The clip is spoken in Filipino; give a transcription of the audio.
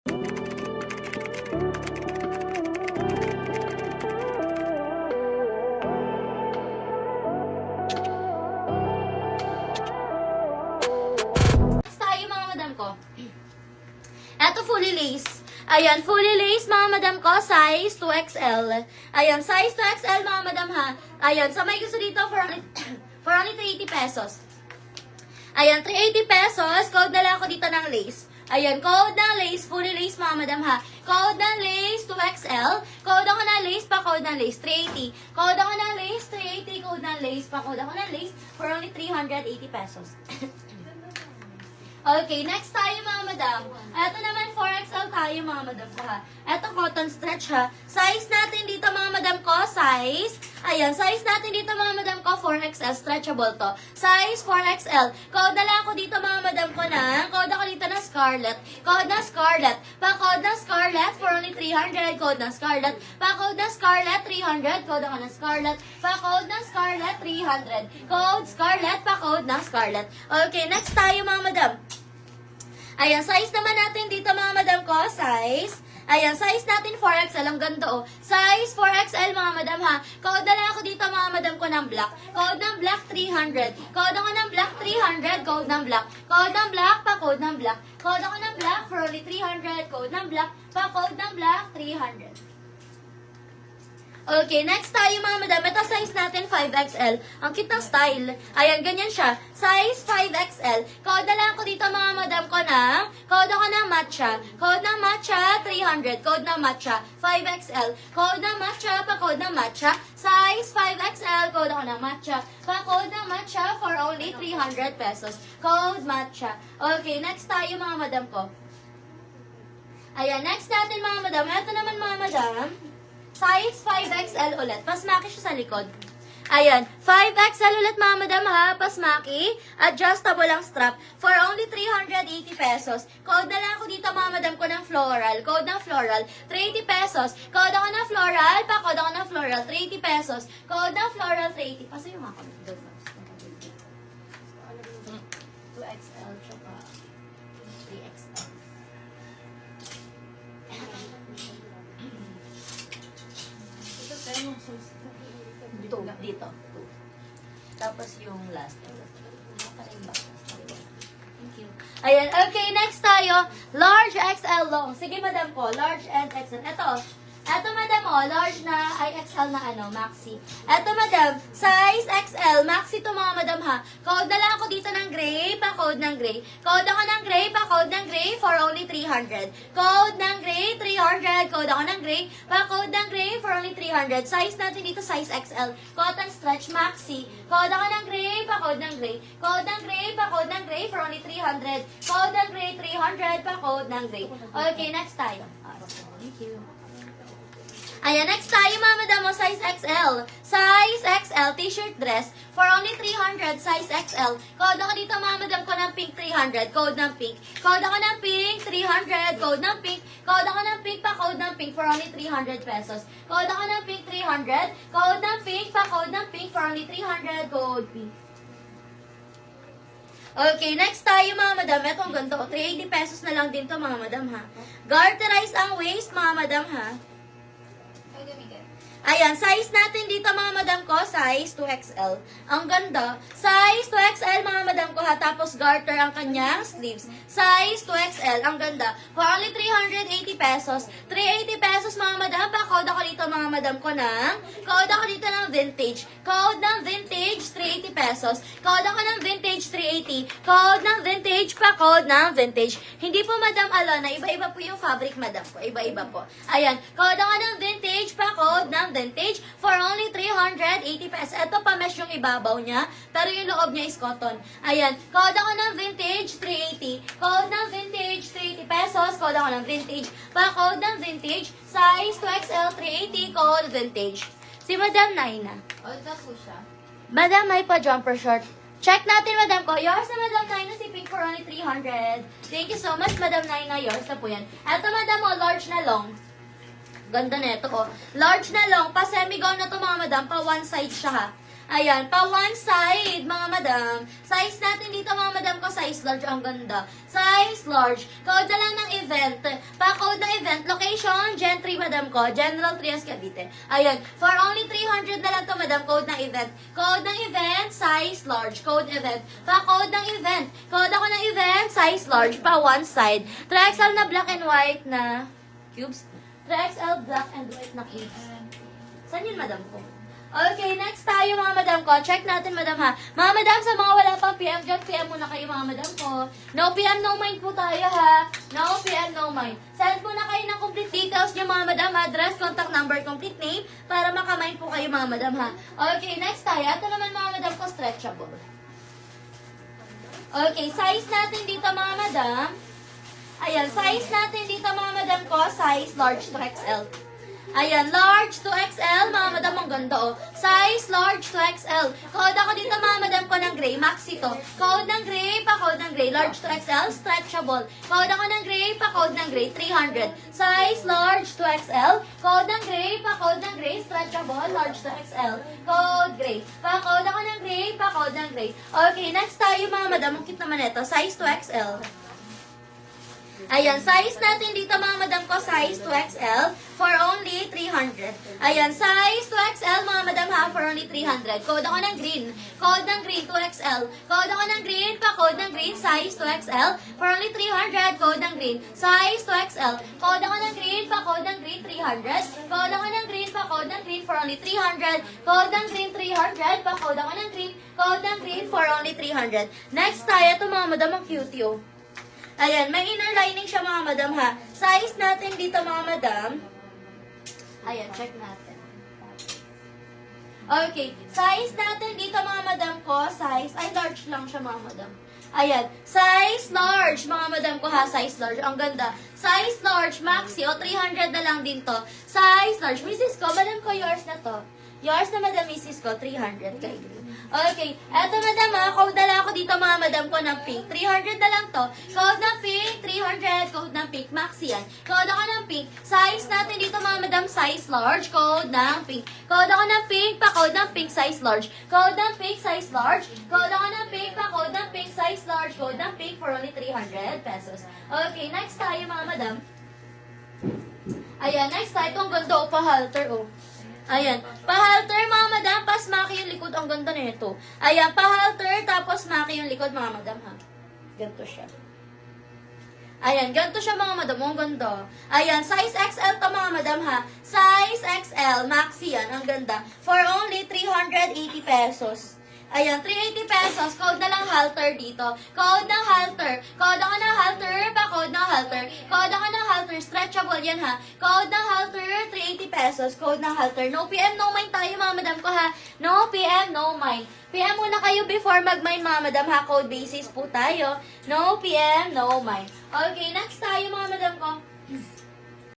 Tayo mga madam ko. Eto fully lace. Ayan, fully lace mga madam ko, size 2XL. Ayan, size 2XL mga madam ha. Ayan, sa may gusto dito for only, for only 380 pesos. Ayan, 380 pesos. Code na lang ako dito ng lace. Ayan, code ng lace, fully lace mga madam ha. Code ng lace 2XL. Code ako ng lace, pa code ng lace 380. Code ako ng lace 380, code ng lace, pa code ako ng lace for only 380 pesos. Okay, next tayo mga madam. Ito naman 4XL tayo mga madam ko ha. Ito cotton stretch ha. Size natin dito mga madam ko, size. Ayan, size natin dito mga madam ko, 4XL, stretchable to. Size 4XL. Code na lang ako dito mga madam ko na. Code ako dito ng Scarlett. Code ng Scarlett. Pa-code ng Scarlett for only 300. Code ng Scarlett. Pa-code ng Scarlett, 300. Code ako ng Scarlett. Pa-code ng Scarlett, 300. Code Scarlett, pa-code ng Scarlett. Okay, next tayo mga madam. Ayan, size naman natin dito mga madam ko, size. Ayan, size natin 4XL, ang ganda oh. Size 4XL mga madam ha. Code na lang ako dito mga madam ko ng black. Code ng black 300. Code ako ng black 300, code ng black. Code ng black, pa code ng black. Code ako ng black for only 300, code ng black, pa code ng black 300. Okay, next tayo mga madam. Ito size natin 5XL. Ang cute ng style. Ayan, ganyan siya. Size 5XL. Code na lang ako dito mga madam ko ng, code ako ng matcha. Code ng matcha, 300. Code ng matcha, 5XL. Code ng matcha, pa code ng matcha. Size 5XL. Code ako ng matcha. Pa code ng matcha for only 300 pesos. Code matcha. Okay, next tayo mga madam ko. Ayan, next natin mga madam. Ito naman mga madam. Size 5XL ulit. Pasmaki siya sa likod. Ayan. 5XL ulit mga madam ha. Pasmaki. Adjustable ang strap. For only 380 pesos. Code na lang ako dito mga madam ko ng floral. Code ng floral. 380 pesos. Code ako ng floral. Pa-code ako ng floral. 380 pesos. Code ng floral. 380. Paso yung mga kami. 2XL tsaka 3XL. Dito. Tapos yung last. Thank you. Ayan. Okay, next tayo. Large XL long. Sige, madam ko. Large and XL. Ito, madam, large na, ay, XL na, maxi. Ito, madam, size XL, maxi to mga madam, ha. Code na lang ako dito ng gray, pa-code ng gray. Code ako ng gray, pa-code ng gray, for only 300. Code ng gray, 300. Code ako ng gray, pa-code ng gray, for only 300. Size natin dito, size XL. Cotton stretch, maxi. Code ako ng gray, pa-code ng gray. Code ng gray, pa-code ng gray, for only 300. Code ng gray, 300, pa-code ng gray. Okay, next tayo. Thank you. Ayan, next tayo mga madam, size XL. Size XL, t-shirt dress, for only 300, size XL. Code ako dito mga madam ko ng pink 300, code ng pink. Code ako ng pink 300, code ng pink. Code ako ng pink, pa code ng pink, for only 300 pesos. Code ako ng pink 300, code ng pink, pa code ng pink, for only 300, code pink. Okay, next tayo mga madam. Ito ang ganito, 380 pesos na lang din to mga madam ha. Garterize ang waist mga madam ha. Ayan, size natin dito mga madam ko, size 2XL. Ang ganda. Size 2XL mga madam ko ha, tapos garter ang kanyang sleeves. Size 2XL, ang ganda. For only 380 pesos. 380 pesos mga madam, pa-code ako dito mga madam ko ng, code ako dito ng vintage. Code ng vintage, 380 pesos. Code ako ng vintage, 380. Code ng vintage, pa-code ng vintage. Hindi po madam Alona, iba-iba po yung fabric madam ko. Iba-iba po. Ayan, code ako ng vintage, pa-code ng vintage for only 380 pesos. Ito pa mesh yung ibabaw niya, pero yung loob niya is cotton. Ayan, code ako ng vintage 380. Code ng vintage 380 pesos. Code ako ng vintage. Pa-code ng vintage, size 2XL 380, code vintage. Si Madam Naina. Ito po siya. Madam, may pa jumper short. Check natin, Madam ko. Yours na, Madam Naina, si pink for only 300. Thank you so much, Madam Naina. Yours na po yan. Ito, Madam, large na long. Ganda na ito, Large na long. Pa semi-gown na to mga madam. Pa one side siya, ha. Ayan, pa one side, mga madam. Size natin dito, mga madam ko, size large. Ang ganda. Size large. Code na lang ng event. Pa-code ng event. Location, Gen 3, madam ko. General Trias, Cavite. Ayan, for only 300 na lang to, madam. Code ng event. Code ng event, size large. Code event. Pa-code ng event. Code ako ng event, size large. Pa one side. 3XL na black and white na cubes. 3XL black and white na cubes. Saan yun, madam ko? Okay, next tayo mga madam ko. Check natin, madam ha. Mga madam, sa mga wala pang PM dyan, PM muna kayo mga madam ko. No PM, no mind po tayo ha. No PM, no mind. Send muna kayo ng complete details nyo mga madam. Address, contact number, complete name, para makamind po kayo mga madam ha. Okay, next tayo. Ito naman mga madam ko, stretchable. Okay, size natin dito mga madam. Ayan, size natin dito mga madam ko, size large to XL. Ayan, large to XL, mga madam, ang ganda oh. Size large to XL. Code ako dito mga madam ko ng gray, maxi to. Code ng gray, pa-code ng gray, large to XL, stretchable. Code ako ng gray, pa-code ng gray, 300. Size large to XL. Code ng gray, pa-code ng gray, stretchable, large to XL. Code gray. Pa-code ako ng gray, pa-code ng gray. Okay, next tayo mga madam, ang cute naman ito, size to XL. Ayan, size natin dito mga madam ko, size 2XL for only 300. Ayan, size 2XL mga madam ha, for only 300. Code ako ng green. Code ng green, 2XL. Code ako ng green, pa-code ng green, size 2XL for only 300. Code ng green, size 2XL. Code ako ng green, pa-code ng green, 300. Code ako ng green, pa-code ng green for only 300. Code ng green, 300. Pa-code ako ng green, code ng green for only 300. Next tayo, ito mga madam, ang cute yun. Ayan, may inner lining siya mga madam ha. Size natin dito mga madam. Ayan, check natin. Okay, size natin dito mga madam ko, size, ay large lang siya mga madam. Ayan, size large mga madam ko ha, size large. Ang ganda. Size large, maxi, o 300 na lang din to. Size large, Mrs. ko, madam ko, yours na to. Yours na madam, Mrs. ko, 300 kay green. Okay, eto madam ha, code na lang ako dito mga madam ko ng pink. 300 na lang to. Code ng pink, 300. Code ng pink, maxi yan. Code ako ng pink. Size natin dito mga madam, size large. Code ng pink. Code ako ng pink, pa-code ng pink, size large. Code ng pink, size large. Code ako ng pink, pa-code ng pink, size large. Code ng pink for only 300 pesos. Okay, next tayo mga madam. Ayan, next tayo. Itong ganda o pa-halter o. Ayan, pa-halter mga madam, pas maki yung likod, ang ganda na ito. Ayan, pa-halter, tapos maki yung likod mga madam ha. Ganito siya. Ayan, ganito siya mga madam, ang ganda. Ayan, size XL to mga madam ha. Size XL, maxi yan, ang ganda. For only 380 pesos. Ayan, 380 pesos. Code na lang halter dito. Code ng halter. Code ako ng halter, pa-code ng halter. Code ako ng halter, stretchable yan ha. Code ng halter, 380 pesos. Code ng halter. No PM, no mind tayo mga madam ko ha. No PM, no mind. PM muna kayo before mag-mind mga madam ha. Code basis po tayo. No PM, no mind. Okay, next tayo mga madam ko.